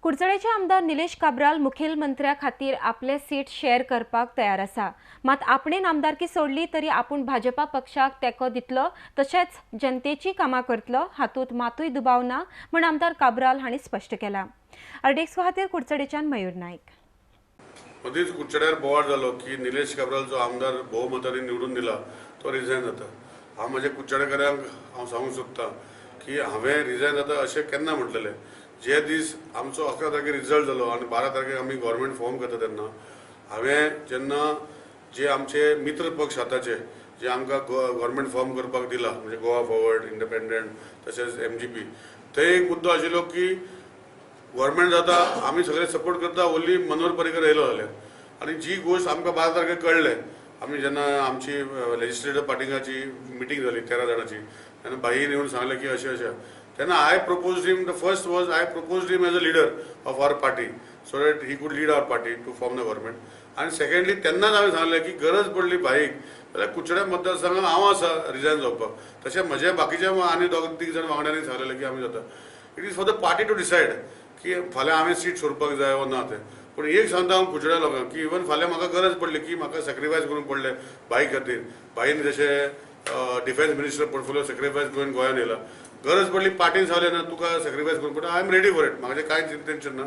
कुडचडेंचे आमदार निलेश काब्राल मुखेलमंत्र्या खातीर आपले सीट शेअर करपाक तयार आसा। मात आपणेन आमदारकी सोडली तरी आपूण भाजपा पक्षाक तेको दितलो तशेंच जनतेची कामां करतलो, हातूंत मातूय दुबाव ना म्हण आमदार काब्राल हांणी स्पश्ट केला। अर्डेक्स खातीर कुडचडेच्यान मयूर नायक। मदींच कुडचड्यार बोवाळ जालो की निलेश काब्राल जो आमदार भोवमतांनी निवडून दिला तो रिजायन जाता। हांव म्हज्या कुडचडेकारांक हांव सांगूंक सोदतां की हांवें रिजायन जाता अशें केन्ना म्हटलेलें। जे दीस आमचो 11 तारखेर रिजल्ट जालो आनी 12 तारखेक आमी गव्हर्मेंट फॉर्म करता तेन्ना हांवें जेन्ना जे आमचे मित्र पक्ष आतांचे जे आमकां गव्हर्मेंट फॉर्म करपाक दिला म्हणजे गोवा फॉरवर्ड, इंडिपेंडंट तशेंच MGP, थंय एक मुद्दो आशिल्लो की गव्हर्मेंट जाता आमी सगळे सपोर्ट करता ओन्ली मनोहर पर्रीकर येयलो जाल्यार। आनी जी गोश्ट आमकां 12 तारखेक कळ्ळें, आमी जेन्ना आमची लेजिस्लेटिव्ह पार्टिंगाची मिटींग जाली 13 जाणांची, तेन्ना भाईन येवन सांगलें की अशें अशें, तेन्ना I proposed him, the first was I proposed him as a leader of our party so that he could lead our party to form the government. आनी सेकंडली तेन्नाच हांवें सांगलें की गरज पडली भाईक जाल्यार कुडचड्या मतदारसंघात हांव आसा रिजायन जावपाक। तशें म्हजे बाकीचे आनी 2-3 जाण वांगड्यांनी सांगलेलें की आमी जाता। It is for the party to decide की फाल्यां हांवें सीट सोडपाक जाय वा ना तें। पूण एक सांगता हांव कुडचड्या लोकांक की इवन फाल्यां म्हाका गरज पडली की म्हाका सॅक्रिफायस करूंक पडलें भाई खातीर, भाईन जशें डिफेन्स मिनिस्टर पोर्टफोलियो सॅक्रिफायस करून गोंयांत येयला, गरज पडली पार्टीन सांगलें ना तुका सॅक्रिफायस करूंक पडटा, I am ready for it, म्हाजें कांयच इंटेन्शन ना।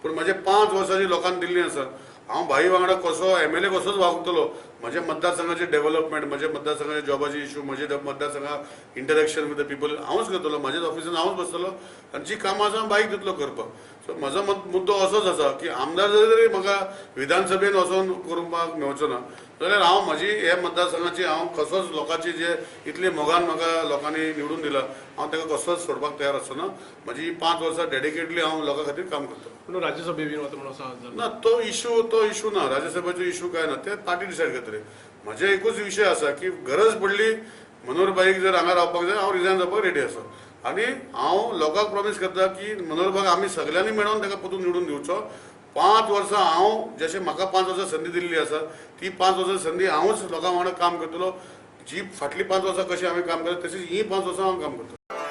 पूण म्हाजे 5 वर्सांची लोकांनी दिल्ली आसा, हांव भाई वांगडा कसो MLA कसोच वागतलो, म्हजे मतदारसंघाचे डेव्हलपमेंट, म्हजे मतदारसंघाचे जॉबाची इश्यू, म्हजे मतदारसंघात इंटरॅक्शन विथ द पीपल हांवूच करतलो, म्हाजेच ऑफिसान हांवूच बसतलो आनी जी कामां आसा भाईक दितलो करपाक। सो म्हजो मुद्दो असोच आसा की आमदार जरी म्हाका विधानसभेन वचून करपाक मेळचो ना जाल्यार हांव म्हजी हे मतदारसंघाची हांव कसोच लोकांची जे इतले मोगान म्हाका लोकांनी निवडून दिला हांव ताका कसोच सोडपाक तयार आसना। म्हजी 5 वर्सां डेडिकेटली हांव लोकां खातीर काम करता। पूण राज्यसभे बीन वता म्हणून सांगता ना तो इशू ना, राज्यसभेचो इशू काय ना, ते पार्टी डिसायड करतली। म्हजे एकूच विशय आसा की गरज पडली मनोहर भाईक जर हांगा रावपाक जाय हांव रिजायन जावपाक रेडी आसा। आनी हांव लोकांक प्रॉमिस करता की मनोहर भाईक आमी सगळ्यांनी मेळोन ताका परतून निवडून दिवचो। 5 वर्सां हांव जशें म्हाका 5 वर्सां संदी दिल्ली आसा ती 5 वर्सां संदी हांवूच लोकां वांगडा काम करतलो। जी फाटली 5 वर्सां कशी हांवें काम केलें तशीच ही 5 वर्सां हांव काम करतलो।